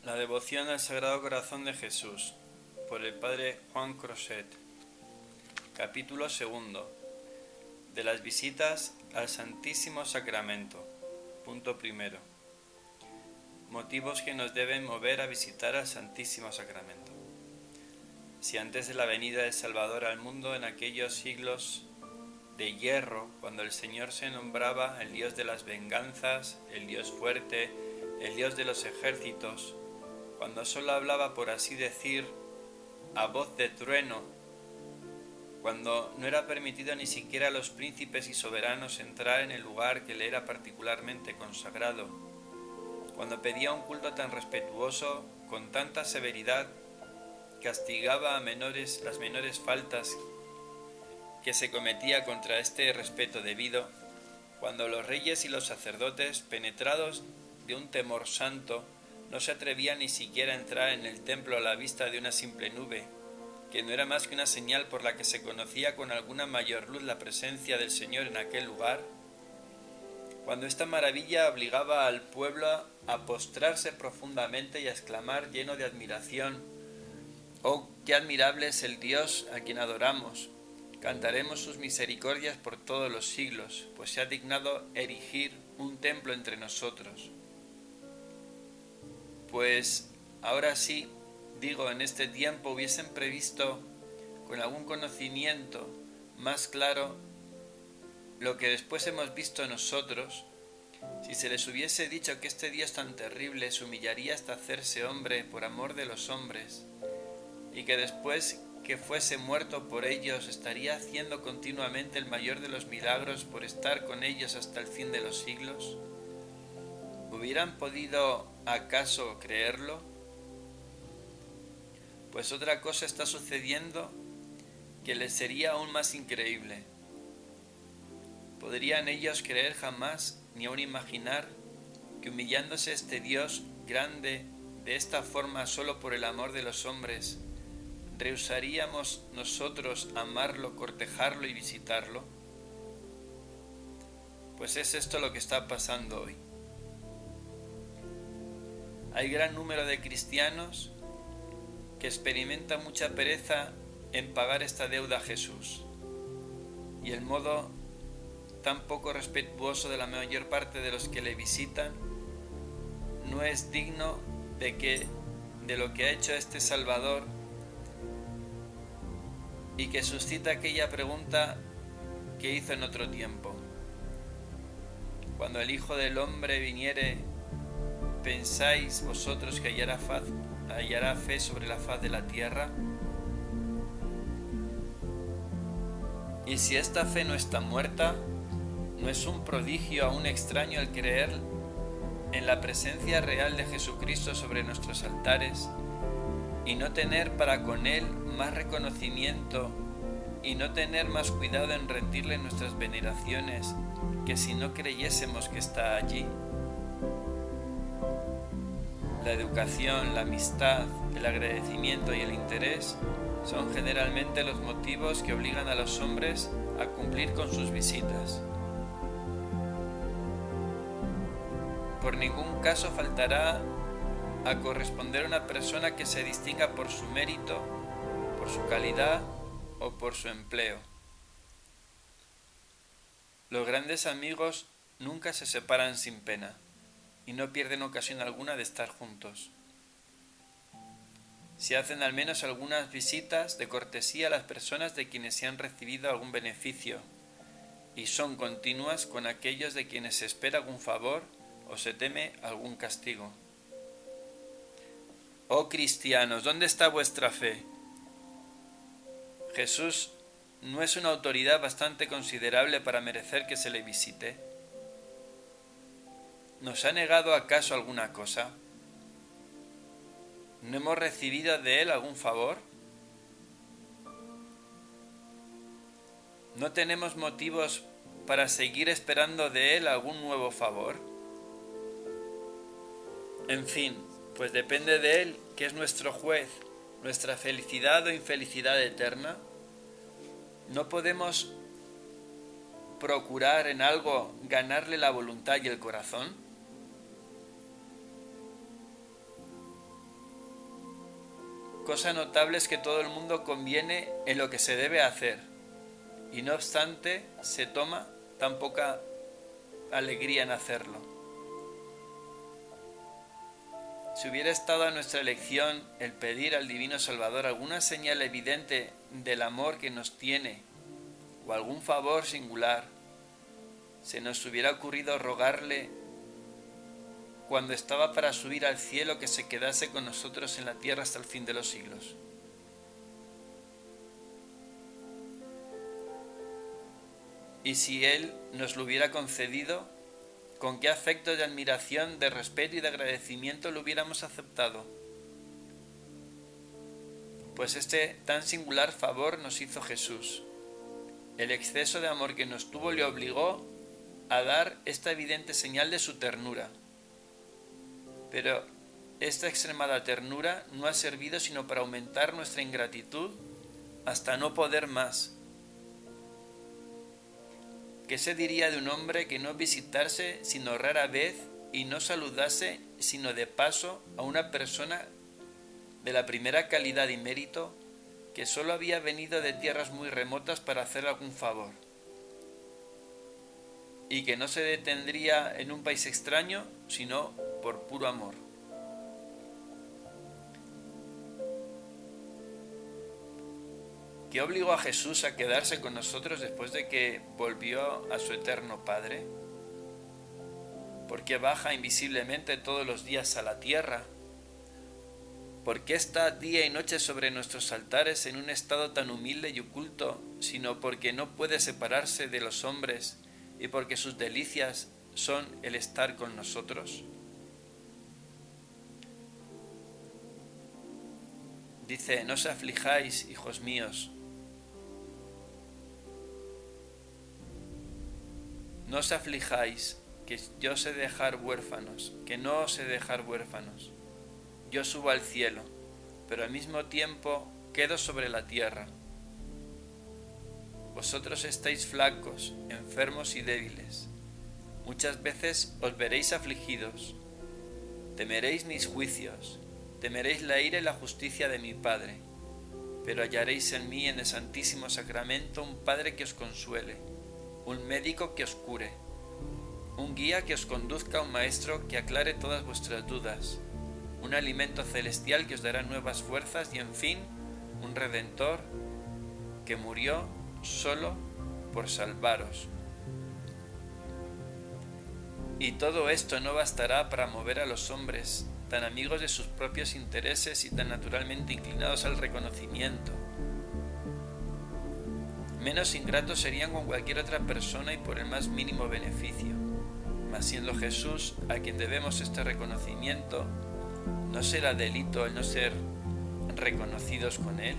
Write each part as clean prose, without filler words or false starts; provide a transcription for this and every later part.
La devoción al Sagrado Corazón de Jesús, por el Padre Juan Crochet. Capítulo segundo. De las visitas al Santísimo Sacramento. Punto primero. Motivos que nos deben mover a visitar al Santísimo Sacramento. Si antes de la venida del Salvador al mundo, en aquellos siglos de hierro, cuando el Señor se nombraba el Dios de las venganzas, el Dios fuerte, el Dios de los ejércitos, cuando solo hablaba, por así decir, a voz de trueno, cuando no era permitido ni siquiera a los príncipes y soberanos entrar en el lugar que le era particularmente consagrado, cuando pedía un culto tan respetuoso, con tanta severidad, castigaba a las menores faltas que se cometía contra este respeto debido, cuando los reyes y los sacerdotes, penetrados de un temor santo, no se atrevían ni siquiera a entrar en el templo a la vista de una simple nube, que no era más que una señal por la que se conocía con alguna mayor luz la presencia del Señor en aquel lugar, cuando esta maravilla obligaba al pueblo a postrarse profundamente y a exclamar lleno de admiración: «Oh, qué admirable es el Dios a quien adoramos! Cantaremos sus misericordias por todos los siglos, pues se ha dignado erigir un templo entre nosotros». Pues ahora sí, digo, en este tiempo hubiesen previsto con algún conocimiento más claro lo que después hemos visto nosotros, si se les hubiese dicho que este Dios tan terrible se humillaría hasta hacerse hombre por amor de los hombres, y que después que fuese muerto por ellos estaría haciendo continuamente el mayor de los milagros por estar con ellos hasta el fin de los siglos, ¿hubieran podido acaso creerlo? Pues otra cosa está sucediendo que les sería aún más increíble. ¿Podrían ellos creer jamás, ni aun imaginar, que humillándose este Dios grande de esta forma solo por el amor de los hombres, rehusaríamos nosotros amarlo, cortejarlo y visitarlo? Pues es esto lo que está pasando hoy. Hay gran número de cristianos que experimentan mucha pereza en pagar esta deuda a Jesús, y el modo tan poco respetuoso de la mayor parte de los que le visitan no es digno de lo que ha hecho este Salvador, y que suscita aquella pregunta que hizo en otro tiempo: cuando el Hijo del Hombre viniere, ¿pensáis vosotros que hallará fe sobre la faz de la tierra? Y si esta fe no está muerta, ¿no es un prodigio aún extraño el creer en la presencia real de Jesucristo sobre nuestros altares y no tener para con Él más reconocimiento y no tener más cuidado en rendirle nuestras veneraciones que si no creyésemos que está allí? La educación, la amistad, el agradecimiento y el interés son generalmente los motivos que obligan a los hombres a cumplir con sus visitas. Por ningún caso faltará a corresponder a una persona que se distinga por su mérito, por su calidad o por su empleo. Los grandes amigos nunca se separan sin pena y no pierden ocasión alguna de estar juntos. Se hacen al menos algunas visitas de cortesía a las personas de quienes se han recibido algún beneficio, y son continuas con aquellos de quienes se espera algún favor o se teme algún castigo. Oh cristianos, ¿dónde está vuestra fe? ¿Jesús no es una autoridad bastante considerable para merecer que se le visite? ¿Nos ha negado acaso alguna cosa? ¿No hemos recibido de Él algún favor? ¿No tenemos motivos para seguir esperando de Él algún nuevo favor? En fin, pues depende de Él, que es nuestro juez, nuestra felicidad o infelicidad eterna. ¿No podemos procurar en algo ganarle la voluntad y el corazón? Cosa notable es que todo el mundo conviene en lo que se debe hacer, y no obstante se toma tan poca alegría en hacerlo. Si hubiera estado a nuestra elección el pedir al Divino Salvador alguna señal evidente del amor que nos tiene, o algún favor singular, se nos hubiera ocurrido rogarle cuando estaba para subir al cielo que se quedase con nosotros en la tierra hasta el fin de los siglos. Y si Él nos lo hubiera concedido, ¿con qué afecto de admiración, de respeto y de agradecimiento lo hubiéramos aceptado? Pues este tan singular favor nos hizo Jesús. El exceso de amor que nos tuvo le obligó a dar esta evidente señal de su ternura. Pero esta extremada ternura no ha servido sino para aumentar nuestra ingratitud hasta no poder más. ¿Qué se diría de un hombre que no visitase sino rara vez y no saludase sino de paso a una persona de la primera calidad y mérito que sólo había venido de tierras muy remotas para hacer algún favor, y que no se detendría en un país extraño sino por puro amor? ¿Qué obligó a Jesús a quedarse con nosotros después de que volvió a su eterno Padre? ¿Por qué baja invisiblemente todos los días a la tierra? ¿Por qué está día y noche sobre nuestros altares en un estado tan humilde y oculto, sino porque no puede separarse de los hombres y porque sus delicias son el estar con nosotros? Dice: no os aflijáis, hijos míos. No os aflijáis, que yo sé dejar huérfanos, que no os sé dejar huérfanos. Yo subo al cielo, pero al mismo tiempo quedo sobre la tierra. Vosotros estáis flacos, enfermos y débiles. Muchas veces os veréis afligidos. Temeréis mis juicios, temeréis la ira y la justicia de mi Padre. Pero hallaréis en mí, en el Santísimo Sacramento, un Padre que os consuele, un médico que os cure, un guía que os conduzca, un maestro que aclare todas vuestras dudas, un alimento celestial que os dará nuevas fuerzas y, en fin, un Redentor que murió solo por salvaros. Y todo esto no bastará para mover a los hombres, tan amigos de sus propios intereses y tan naturalmente inclinados al reconocimiento. Menos ingratos serían con cualquier otra persona y por el más mínimo beneficio. Mas siendo Jesús a quien debemos este reconocimiento, ¿no será delito el no ser reconocidos con Él?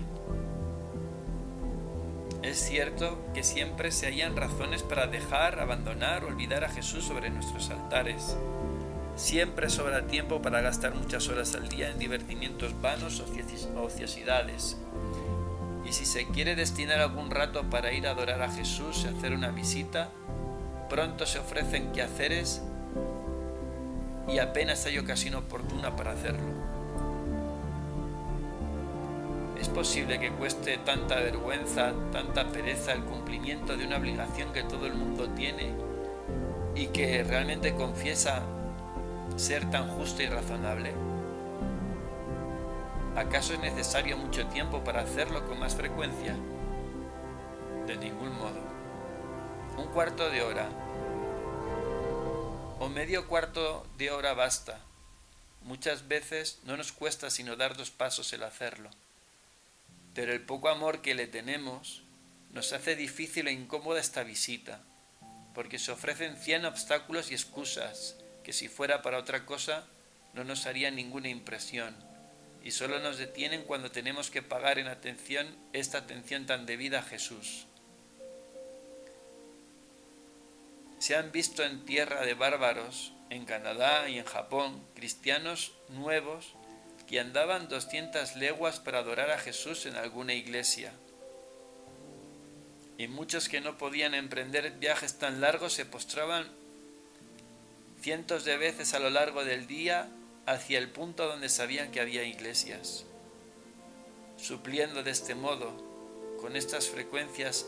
Es cierto que siempre se hallan razones para dejar, abandonar o olvidar a Jesús sobre nuestros altares. Siempre sobra tiempo para gastar muchas horas al día en divertimientos vanos o ociosidades. Y si se quiere destinar algún rato para ir a adorar a Jesús y hacer una visita, pronto se ofrecen quehaceres y apenas hay ocasión oportuna para hacerlo. ¿Es posible que cueste tanta vergüenza, tanta pereza el cumplimiento de una obligación que todo el mundo tiene y que realmente confiesa ser tan justa y razonable? ¿Acaso es necesario mucho tiempo para hacerlo con más frecuencia? De ningún modo. Un cuarto de hora o medio cuarto de hora basta. Muchas veces no nos cuesta sino dar 2 pasos el hacerlo. Pero el poco amor que le tenemos nos hace difícil e incómoda esta visita, porque se ofrecen 100 obstáculos y excusas que si fuera para otra cosa no nos harían ninguna impresión, y solo nos detienen cuando tenemos que pagar en atención esta atención tan debida a Jesús. Se han visto en tierra de bárbaros, en Canadá y en Japón, cristianos nuevos que andaban 200 leguas para adorar a Jesús en alguna iglesia. Y muchos que no podían emprender viajes tan largos se postraban cientos de veces a lo largo del día hacia el punto donde sabían que había iglesias. supliendo de este modo, con estas frecuentes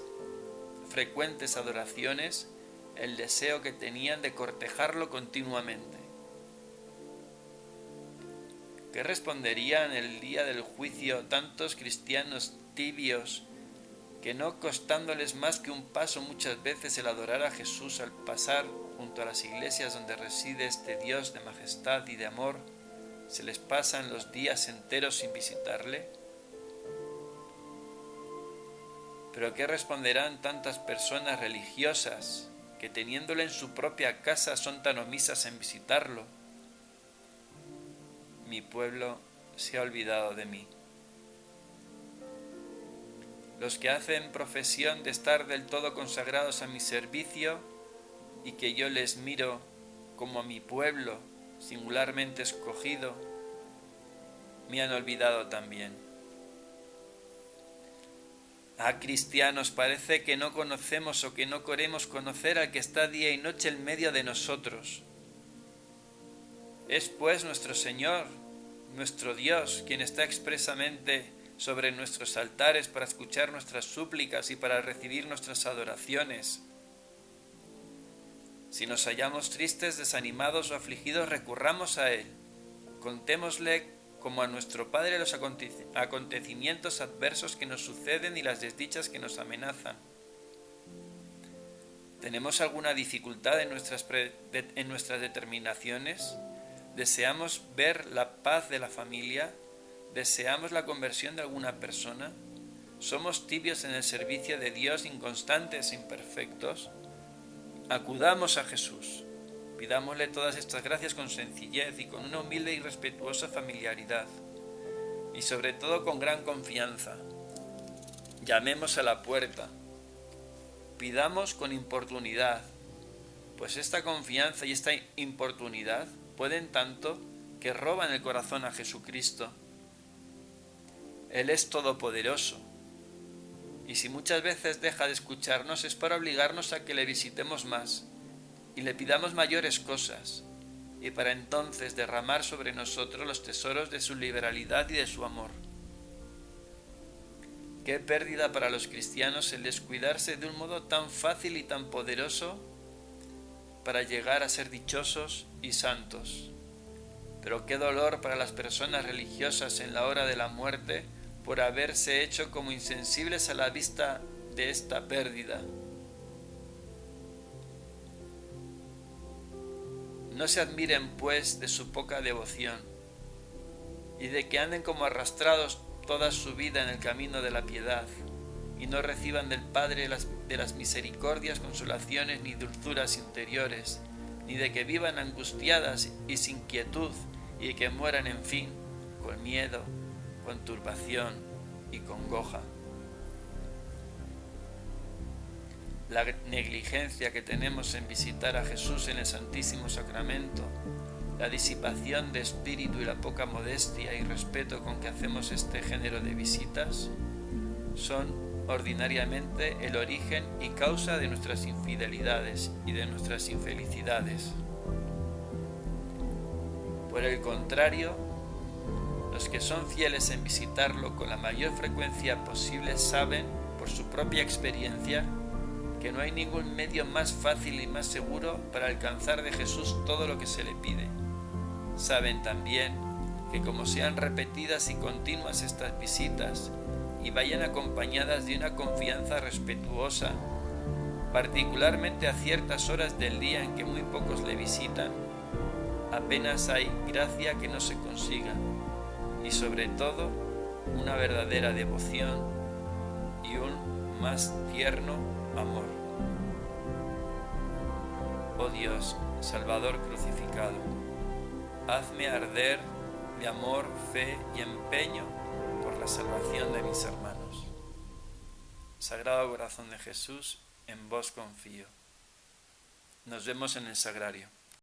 adoraciones, el deseo que tenían de cortejarlo continuamente. ¿Qué responderían el día del juicio tantos cristianos tibios que, no costándoles más que un paso muchas veces el adorar a Jesús al pasar junto a las iglesias donde reside este Dios de majestad y de amor, se les pasan los días enteros sin visitarle? ¿Pero qué responderán tantas personas religiosas que, teniéndole en su propia casa, son tan omisas en visitarlo? Mi pueblo se ha olvidado de mí. Los que hacen profesión de estar del todo consagrados a mi servicio y que yo les miro como a mi pueblo singularmente escogido, me han olvidado también. Ah, cristianos, parece que no conocemos o que no queremos conocer al que está día y noche en medio de nosotros. Es pues nuestro Señor, nuestro Dios, quien está expresamente sobre nuestros altares para escuchar nuestras súplicas y para recibir nuestras adoraciones. Si nos hallamos tristes, desanimados o afligidos, recurramos a Él. Contémosle como a nuestro Padre los acontecimientos adversos que nos suceden y las desdichas que nos amenazan. ¿Tenemos alguna dificultad en nuestras determinaciones? ¿Deseamos ver la paz de la familia? ¿Deseamos la conversión de alguna persona? ¿Somos tibios en el servicio de Dios, inconstantes e imperfectos? Acudamos a Jesús. Pidámosle todas estas gracias con sencillez y con una humilde y respetuosa familiaridad. Y sobre todo con gran confianza. Llamemos a la puerta. Pidamos con importunidad, pues esta confianza y esta importunidad pueden tanto que roban el corazón a Jesucristo. Él es todopoderoso, y si muchas veces deja de escucharnos es para obligarnos a que le visitemos más y le pidamos mayores cosas, y para entonces derramar sobre nosotros los tesoros de su liberalidad y de su amor. Qué pérdida para los cristianos el descuidarse de un modo tan fácil y tan poderoso para llegar a ser dichosos y santos. Pero qué dolor para las personas religiosas en la hora de la muerte por haberse hecho como insensibles a la vista de esta pérdida. No se admiren, pues, de su poca devoción y de que anden como arrastrados toda su vida en el camino de la piedad y no reciban del Padre de las misericordias, consolaciones ni dulzuras interiores, ni de que vivan angustiadas y sin quietud y que mueran, en fin, con miedo, con turbación y congoja. La negligencia que tenemos en visitar a Jesús en el Santísimo Sacramento, la disipación de espíritu y la poca modestia y respeto con que hacemos este género de visitas son ordinariamente el origen y causa de nuestras infidelidades y de nuestras infelicidades. Por el contrario, los que son fieles en visitarlo con la mayor frecuencia posible saben, por su propia experiencia, que no hay ningún medio más fácil y más seguro para alcanzar de Jesús todo lo que se le pide. Saben también que como sean repetidas y continuas estas visitas y vayan acompañadas de una confianza respetuosa, particularmente a ciertas horas del día en que muy pocos le visitan, apenas hay gracia que no se consiga, y sobre todo una verdadera devoción y un más tierno amor. Oh Dios, Salvador crucificado, hazme arder de amor, fe y empeño por la salvación de mis hermanos. Sagrado Corazón de Jesús, en vos confío. Nos vemos en el Sagrario.